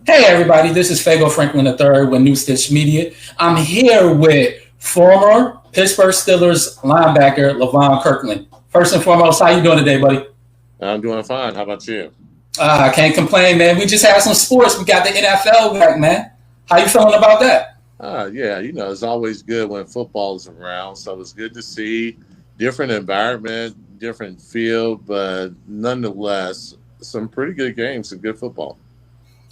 Hey everybody, this is Fago Franklin III with New Stitch Media. I'm here with former Pittsburgh Steelers linebacker Levon Kirkland. First and foremost, how you doing today, buddy? I'm doing fine. How about you? I can't complain, man. We just had some sports. We got the NFL back, man. How you feeling about that? Yeah, it's always good when football is around. So it's good to see different environment, different field, but nonetheless, some pretty good games and good football.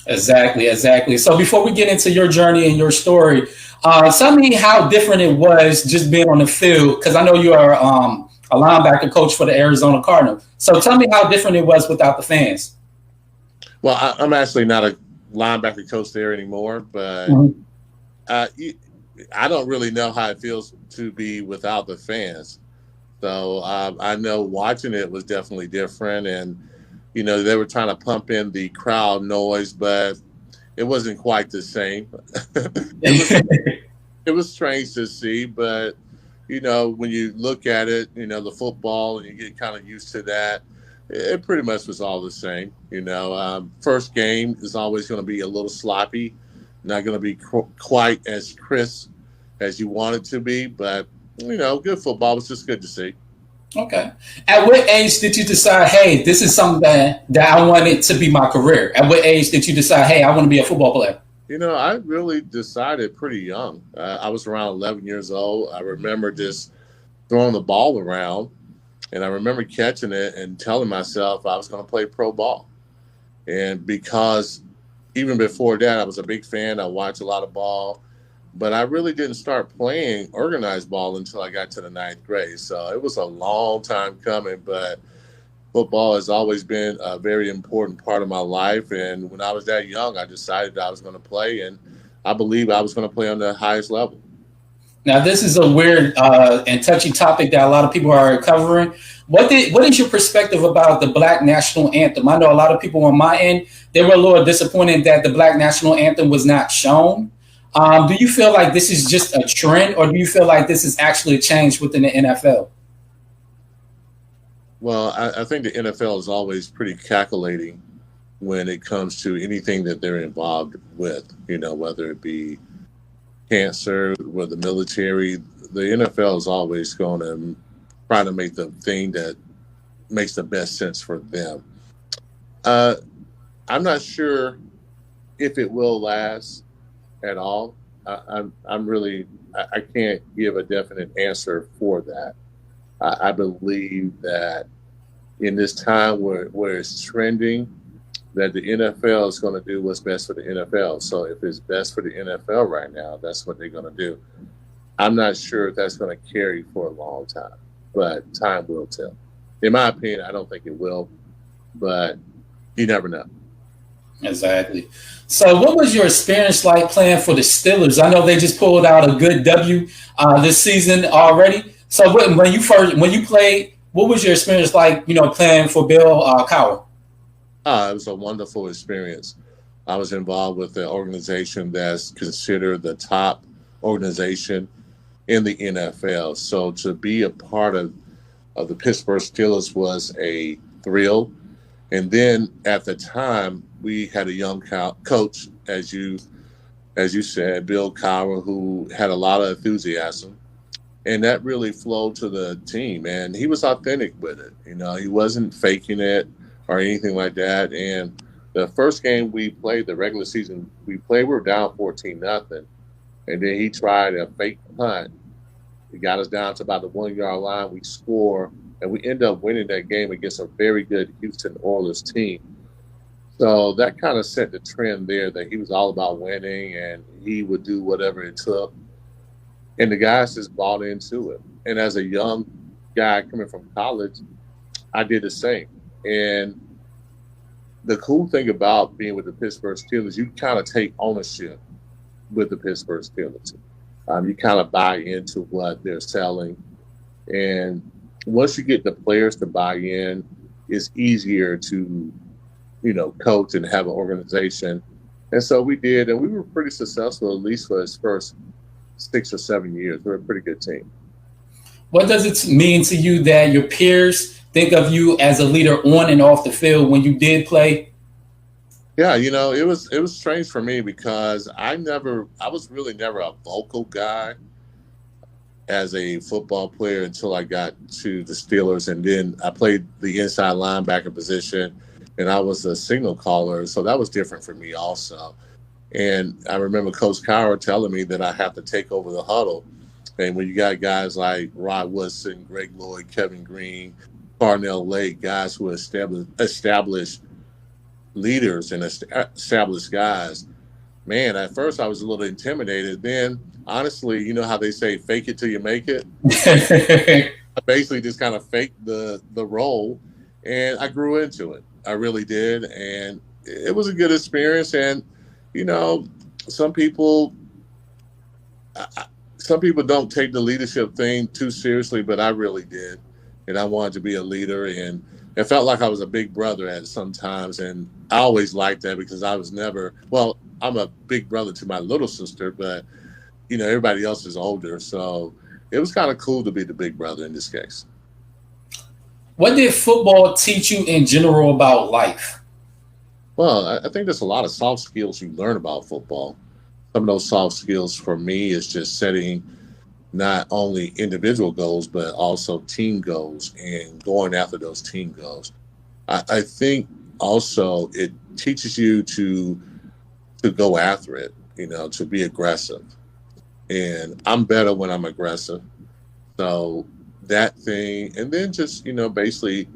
Exactly. So before we get into your journey and your story, tell me how different it was just being on the field, because I know you are a linebacker coach for the Arizona Cardinals. So tell me how different it was without the fans. Well, I'm actually not a linebacker coach there anymore, but I don't really know how it feels to be without the fans. So I know watching it was definitely different, and they were trying to pump in the crowd noise, but it wasn't quite the same. It was strange to see, but when you look at it, the football, and you get kind of used to that, it pretty much was all the same. First game is always going to be a little sloppy, not going to be quite as crisp as you want it to be, but good football was just good to see. Okay. At what age did you decide, hey, this is something that I wanted to be my career? At what age did you decide, hey, I want to be a football player? I really decided pretty young. I was around 11 years old. I remember just throwing the ball around, and I remember catching it and telling myself I was going to play pro ball. And because even before that, I was a big fan. I watched a lot of ball. But I really didn't start playing organized ball until I got to the ninth grade. So it was a long time coming, but football has always been a very important part of my life. And when I was that young, I decided I was going to play, and I believe I was going to play on the highest level. Now, this is a weird and touchy topic that a lot of people are covering. What is your perspective about the Black National Anthem? I know a lot of people on my end, they were a little disappointed that the Black National Anthem was not shown. Do you feel like this is just a trend, or do you feel like this is actually a change within the NFL? Well, I think the NFL is always pretty calculating when it comes to anything that they're involved with, whether it be cancer or the military. The NFL is always going to try to make the thing that makes the best sense for them. I'm not sure if it will last at all. I can't give a definite answer for that. I believe that in this time where it's trending, that the NFL is going to do what's best for the NFL. So if it's best for the NFL right now, that's what they're going to do. I'm not sure if that's going to carry for a long time, but time will tell. In my opinion, I don't think it will, but you never know. Exactly. So what was your experience like playing for the Steelers? I know they just pulled out a good W this season already. So when you played, what was your experience like, playing for Bill Cowher? It was a wonderful experience. I was involved with an organization that's considered the top organization in the NFL. So to be a part of the Pittsburgh Steelers was a thrill. And then at the time, we had a young coach, as you said, Bill Cowher, who had a lot of enthusiasm. And that really flowed to the team. And he was authentic with it. He wasn't faking it or anything like that. And the first game we played, the regular season we were down 14-0. And then he tried a fake punt. He got us down to about the 1 yard line. We score, and we end up winning that game against a very good Houston Oilers team. So that kind of set the trend there that he was all about winning, and he would do whatever it took. And the guys just bought into it. And as a young guy coming from college, I did the same. And the cool thing about being with the Pittsburgh Steelers, you kind of take ownership with the Pittsburgh Steelers. You kind of buy into what they're selling. And once you get the players to buy in, it's easier to, coach and have an organization. And so we did, and we were pretty successful, at least for his first 6 or 7 years. We're a pretty good team. What does it mean to you that your peers think of you as a leader on and off the field when you did play? Yeah, it was strange for me because I was really never a vocal guy as a football player until I got to the Steelers, and then I played the inside linebacker position, and I was a signal caller, so that was different for me also. And I remember Coach Cowher telling me that I have to take over the huddle. And when you got guys like Rod Woodson, Greg Lloyd, Kevin Green, Carnell Lake, guys who are established leaders and established guys, man, at first I was a little intimidated. Then, honestly, you know how they say, fake it till you make it? I basically just kind of faked the role, and I grew into it. I really did. And it was a good experience. And, you know, some people some people don't take the leadership thing too seriously, but I really did. And I wanted to be a leader, and it felt like I was a big brother at sometimes. And I always liked that because I was never, well, I'm a big brother to my little sister, but, everybody else is older. So it was kind of cool to be the big brother in this case. What did football teach you in general about life? Well, I think there's a lot of soft skills you learn about football. Some of those soft skills for me is just setting not only individual goals, but also team goals and going after those team goals. I think also it teaches you to go after it, to be aggressive. And I'm better when I'm aggressive. So that thing, and then just, basically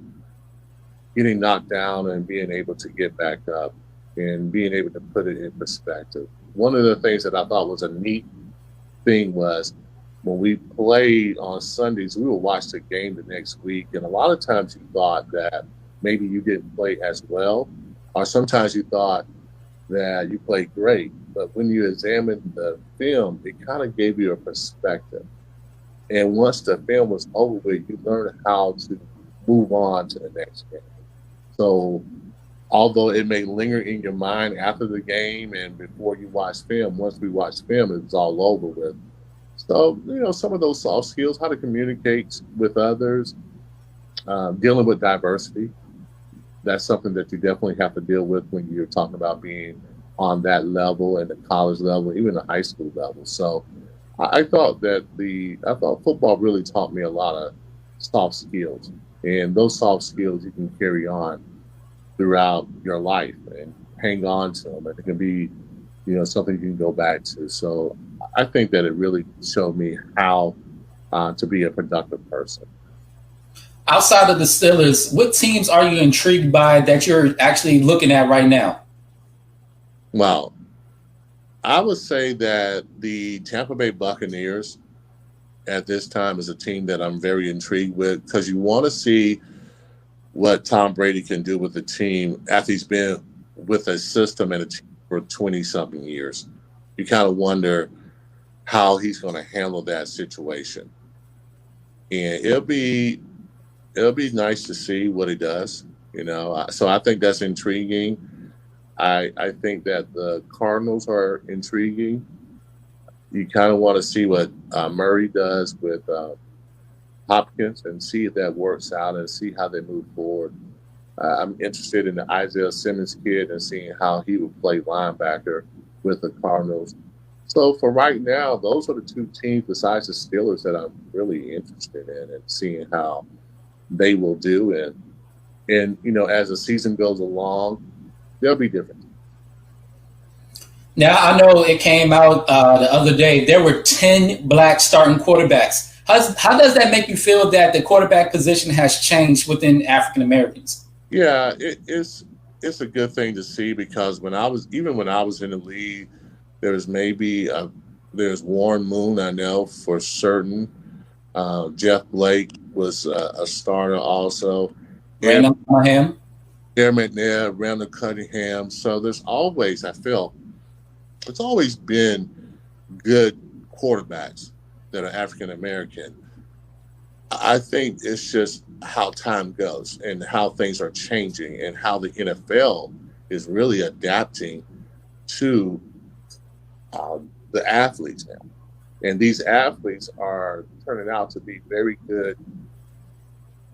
getting knocked down and being able to get back up and being able to put it in perspective. One of the things that I thought was a neat thing was when we played on Sundays, we would watch the game the next week. And a lot of times you thought that maybe you didn't play as well, or sometimes you thought that you played great. But when you examined the film, it kind of gave you a perspective. And once the film was over with, you learned how to move on to the next game. So although it may linger in your mind after the game and before you watch film, once we watch film, it was all over with. So, some of those soft skills, how to communicate with others, dealing with diversity, that's something that you definitely have to deal with when you're talking about being on that level and the college level, even the high school level. So I thought football really taught me a lot of soft skills, and those soft skills you can carry on throughout your life and hang on to them. And it can be, something you can go back to. So I think that it really showed me how to be a productive person. Outside of the Steelers, what teams are you intrigued by that you're actually looking at right now? Well, I would say that the Tampa Bay Buccaneers at this time is a team that I'm very intrigued with because you want to see what Tom Brady can do with the team after he's been with a system and a team for 20-something years. You kind of wonder how he's going to handle that situation. And it'll be nice to see what he does, So I think that's intriguing. I think that the Cardinals are intriguing. You kind of want to see what Murray does with Hopkins and see if that works out and see how they move forward. I'm interested in the Isaiah Simmons kid and seeing how he would play linebacker with the Cardinals. So for right now, those are the two teams besides the Steelers that I'm really interested in and seeing how they will do. And as the season goes along, they'll be different. Now, I know it came out the other day. There were 10 black starting quarterbacks. How does that make you feel that the quarterback position has changed within African Americans? Yeah, it's a good thing to see because when I was in the league, there's Warren Moon, I know for certain. Jeff Blake was a starter also. Randall Cunningham. Aaron McNair, Randall Cunningham. So there's always been good quarterbacks that are African American. I think it's just how time goes and how things are changing and how the NFL is really adapting to the athletes now. And these athletes are turning out to be very good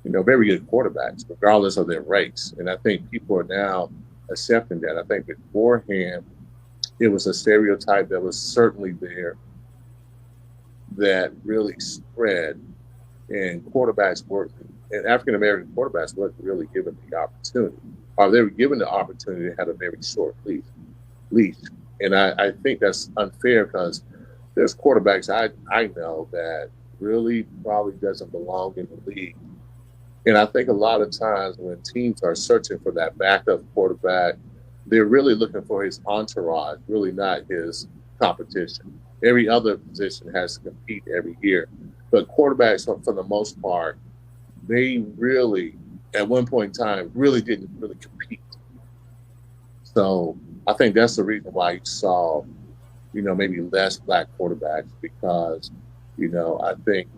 quarterbacks, regardless of their race. And I think people are now accepting that. I think beforehand, it was a stereotype that was certainly there that really spread, and quarterbacks were, and African American quarterbacks weren't really given the opportunity, or they were given the opportunity to have a very short leash. And I think that's unfair because there's quarterbacks I know that really probably doesn't belong in the league. And I think a lot of times when teams are searching for that backup quarterback, they're really looking for his entourage, really not his competition. Every other position has to compete every year. But quarterbacks, for the most part, they really, at one point in time, really didn't really compete. So I think that's the reason why you saw, maybe less black quarterbacks because, I think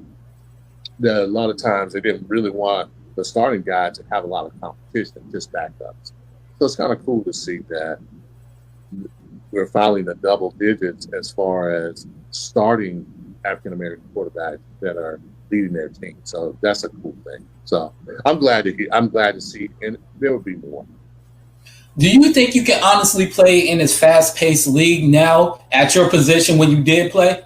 that a lot of times they didn't really want the starting guy to have a lot of competition, just backups. So it's kind of cool to see that we're finally in the double digits as far as starting African American quarterbacks that are leading their team. So that's a cool thing. So I'm glad to see, and there will be more. Do you think you can honestly play in this fast-paced league now at your position when you did play?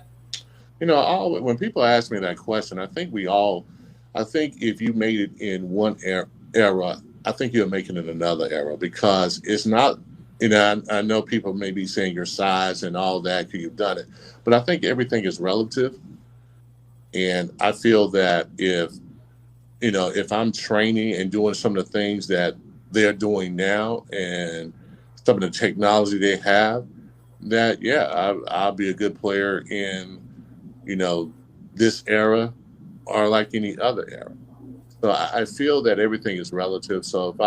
When people ask me that question, I think if you made it in one era, I think you'll make it in another era because it's not, I know people may be saying your size and all that because you've done it, but I think everything is relative. And I feel that if I'm training and doing some of the things that they're doing now and some of the technology they have, that, yeah, I'll be a good player in, this era or like any other era. So I feel that everything is relative. So if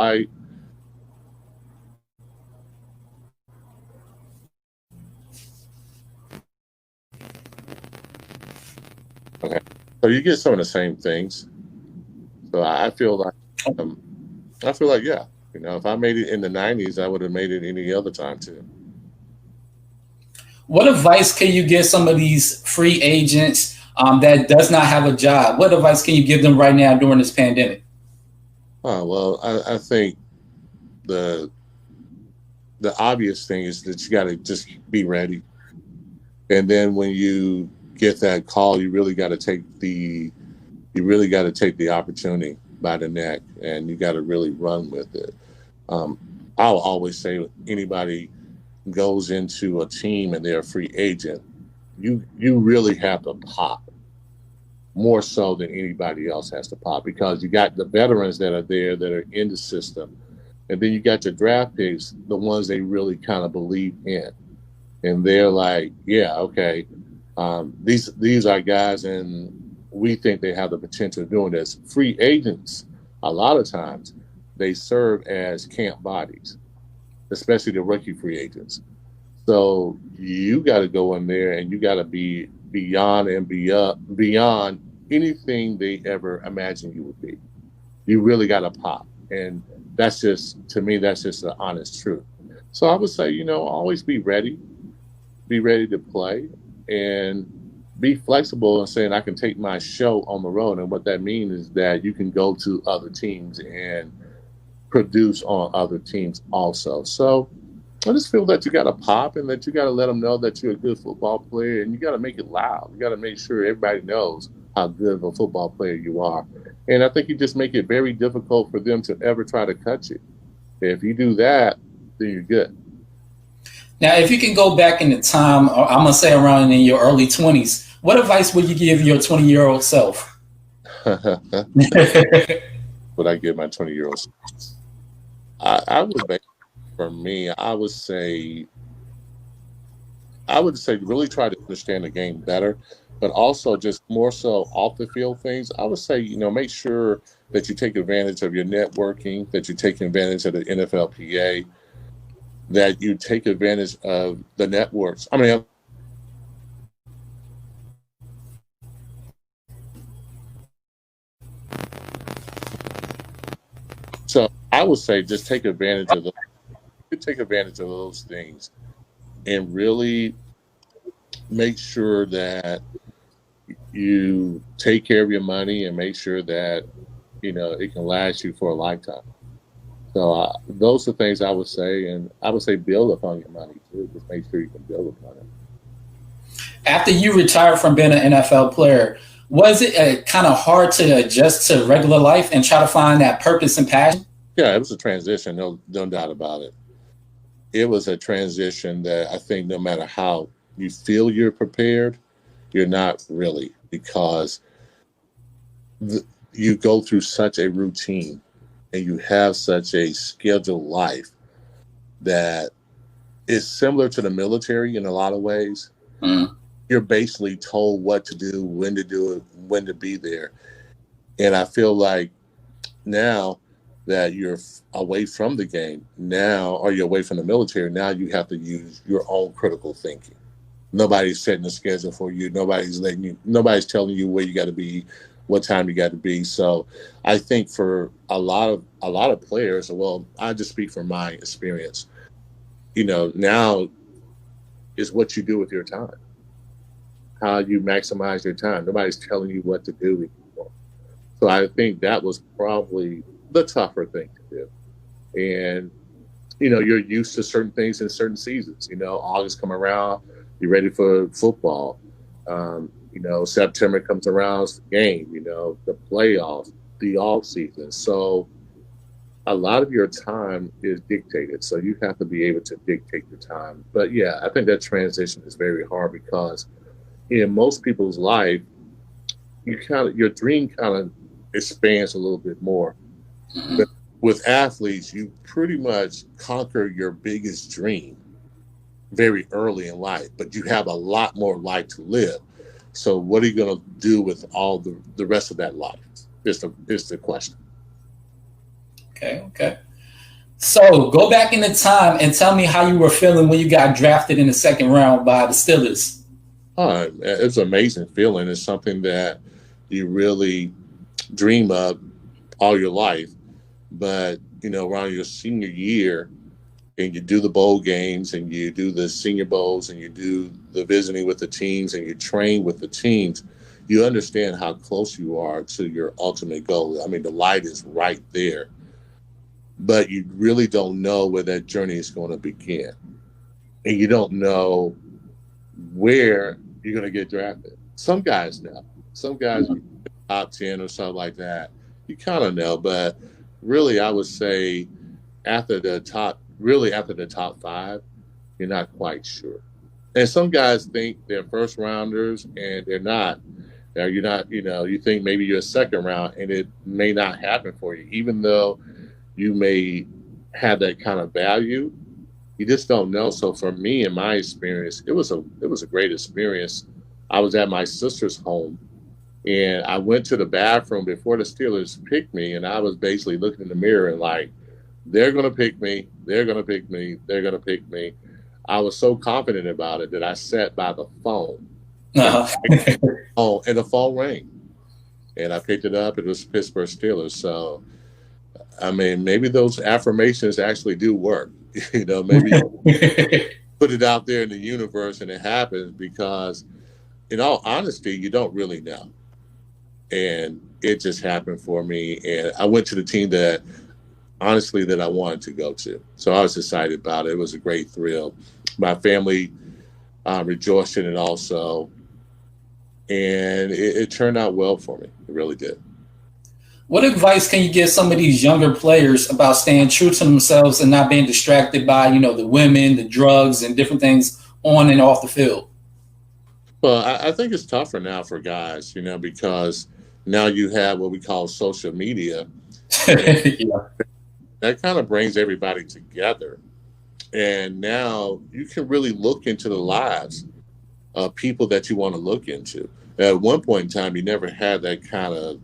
okay, so you get some of the same things. So I feel like, yeah, if I made it in the 90s, I would have made it any other time too. What advice can you give some of these free agents that does not have a job? What advice can you give them right now during this pandemic? Oh, well, I think the obvious thing is that you got to just be ready. And then when you get that call, you really got to take the opportunity by the neck, and you got to really run with it. I'll always say anybody goes into a team and they're a free agent, you really have to pop more so than anybody else has to pop because you got the veterans that are there that are in the system, and then you got your draft picks, the ones they really kind of believe in, and they're like, yeah, okay, these are guys, and we think they have the potential of doing this. Free agents, a lot of times, they serve as camp bodies, especially the rookie free agents. So you got to go in there and you got to be beyond anything they ever imagined you would be. You really got to pop. And that's just, to me, that's just the honest truth. So I would say, always be ready to play and be flexible and saying I can take my show on the road. And what that means is that you can go to other teams and produce on other teams also. So I just feel that you got to pop and that you got to let them know that you're a good football player, and you got to make it loud. You got to make sure everybody knows how good of a football player you are. And I think you just make it very difficult for them to ever try to cut you. If you do that, then you're good. Now, if you can go back in the time, I'm going to say around in your early 20s, what advice would you give your 20-year-old self? Would I give my 20-year-old self? I would, for me, I would say really try to understand the game better, but also just more so off the field things. I would say, make sure that you take advantage of your networking, that you take advantage of the NFLPA, that you take advantage of the networks. I mean, so I would say just take advantage of those things and really make sure that you take care of your money and make sure that it can last you for a lifetime. So those are things I would say, and I would say build upon your money too. Just make sure you can build upon it. After you retired from being an NFL player, was it kind of hard to adjust to regular life and try to find that purpose and passion? Yeah, it was a transition, no doubt about it. It was a transition that I think no matter how you feel you're prepared, you're not really, because you go through such a routine and you have such a scheduled life that is similar to the military in a lot of ways. Mm. You're basically told what to do it, when to be there. And I feel like now that you're away from the game now, or you're away from the military, now you have to use your own critical thinking. Nobody's setting a schedule for you. Nobody's telling you where you got to be, what time you got to be. So I think for a lot of players, well, I just speak from my experience, now is what you do with your time, how you maximize your time. Nobody's telling you what to do anymore. So I think that was probably the tougher thing to do. And, you're used to certain things in certain seasons. August come around, you're ready for football. September comes around, it's the game, the playoffs, the off season. So a lot of your time is dictated. So you have to be able to dictate your time. But yeah, I think that transition is very hard because in most people's life, your dream kind of expands a little bit more. Mm-hmm. But with athletes, you pretty much conquer your biggest dream very early in life, but you have a lot more life to live. So what are you going to do with all the rest of that life? Is the question. Okay. So go back in the time and tell me how you were feeling when you got drafted in the second round by the Steelers. It's an amazing feeling. It's something that you really dream of all your life. But, around your senior year, and you do the bowl games and you do the senior bowls and you do the visiting with the teams and you train with the teams, you understand how close you are to your ultimate goal. I mean, the light is right there, but you really don't know where that journey is going to begin. And you don't know where you're going to get drafted. Some guys know. Some guys, top 10 or something like that, you kind of know. But really, I would say after the top 5, you're not quite sure. And some guys think they're first rounders and they're not. You're not, you think maybe you're a second round and it may not happen for you, even though you may have that kind of value. You just don't know. So for me, in my experience, it was a great experience. I was at my sister's home and I went to the bathroom before the Steelers picked me, and I was basically looking in the mirror and like, they're going to pick me. They're going to pick me. They're going to pick me. I was so confident about it that I sat by the phone. Uh-huh. And the phone rang. And I picked it up. It was Pittsburgh Steelers. So, I mean, maybe those affirmations actually do work. Maybe put it out there in the universe and it happens, because, in all honesty, you don't really know. And it just happened for me. And I went to the team that I wanted to go to. So I was excited about it. It was a great thrill. My family rejoiced in it also. And it turned out well for me. It really did. What advice can you give some of these younger players about staying true to themselves and not being distracted by, the women, the drugs, and different things on and off the field? Well, I think it's tougher now for guys, because now you have what we call social media. Yeah. That kind of brings everybody together. And now you can really look into the lives of people that you want to look into. At one point in time, you never had that kind of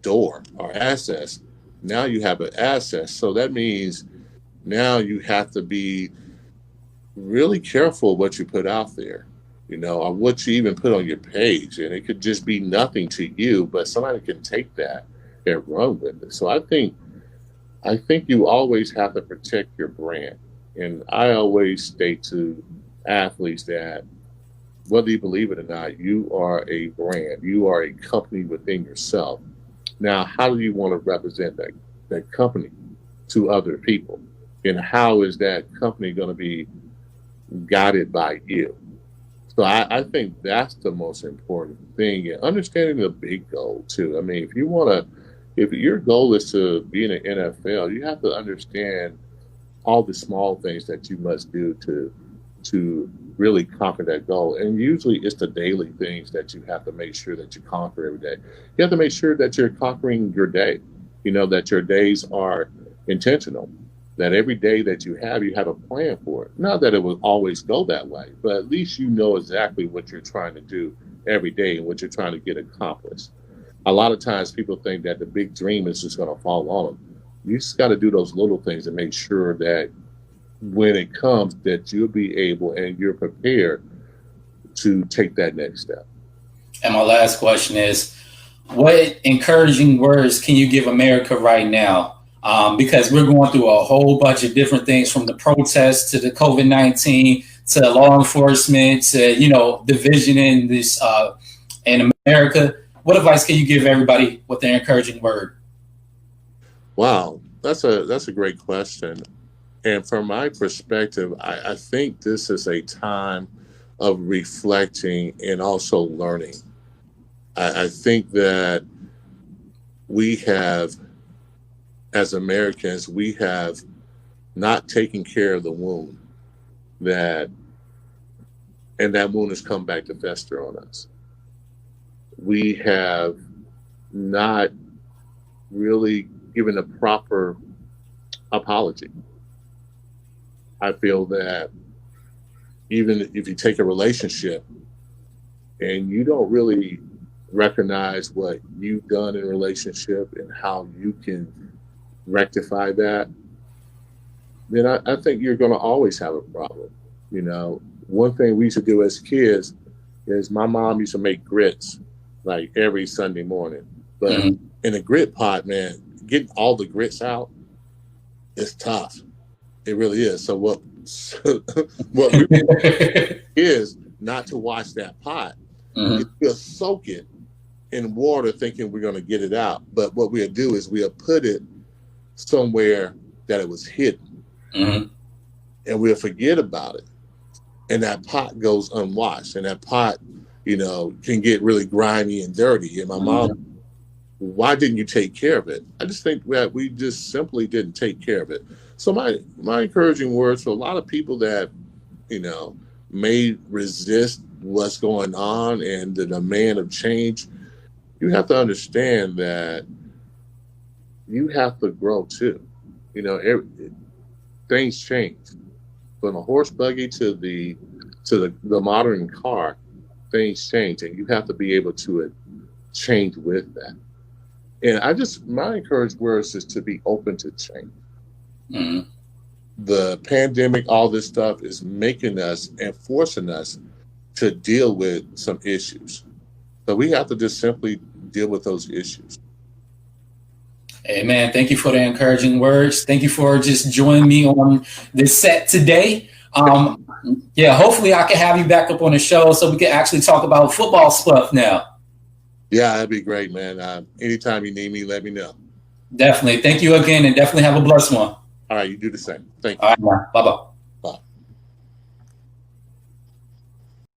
door or access. Now you have an access. So that means now you have to be really careful what you put out there, or what you even put on your page. And it could just be nothing to you, but somebody can take that and run with it. So I think you always have to protect your brand. And I always state to athletes that whether you believe it or not, you are a brand. You are a company within yourself. Now, how do you want to represent that company? to other people? And how is that company going to be guided by you? So I think that's the most important thing, and understanding the big goal too. I mean, if your goal is to be in the NFL, you have to understand all the small things that you must do to really conquer that goal. And usually it's the daily things that you have to make sure that you conquer every day. You have to make sure that you're conquering your day, that your days are intentional, that every day that you have a plan for it. Not that it will always go that way, but at least you know exactly what you're trying to do every day and what you're trying to get accomplished. A lot of times people think that the big dream is just going to fall on them. You just got to do those little things and make sure that when it comes, that you'll be able and you're prepared to take that next step. And my last question is, what encouraging words can you give America right now? Because we're going through a whole bunch of different things, from the protests to the COVID-19 to law enforcement to, division in this in America. What advice can you give everybody with an encouraging word? Wow, that's a great question. And from my perspective, I think this is a time of reflecting and also learning. I think that we have, as Americans, we have not taken care of the wound and that wound has come back to fester on us. We have not really given a proper apology. I feel that even if you take a relationship and you don't really recognize what you've done in a relationship and how you can rectify that, then I think you're going to always have a problem. One thing we used to do as kids is my mom used to make grits like every Sunday morning. But in a grit pot, man, getting all the grits out is tough. It really is. So what we is not to wash that pot. We'll soak it in water thinking we're going to get it out. But what we'll do is we'll put it somewhere that it was hidden. And we'll forget about it. And that pot goes unwashed. And that pot, can get really grimy and dirty. And my mom, why didn't you take care of it? I just think that we just simply didn't take care of it. So my encouraging words for a lot of people that, may resist what's going on and the demand of change, you have to understand that you have to grow too. Things change. From a horse buggy to the modern car, things change, and you have to be able to change with that. And my encouraged words is to be open to change. The pandemic, all this stuff is making us and forcing us to deal with some issues. So we have to just simply deal with those issues. Hey, man, thank you for the encouraging words. Thank you for just joining me on this set today. Hopefully I can have you back up on the show so we can actually talk about football stuff now. Yeah, that'd be great, man. Anytime you need me, let me know. Definitely. Thank you again, and definitely have a blessed one. All right, you do the same. Thank you. All right, bye-bye.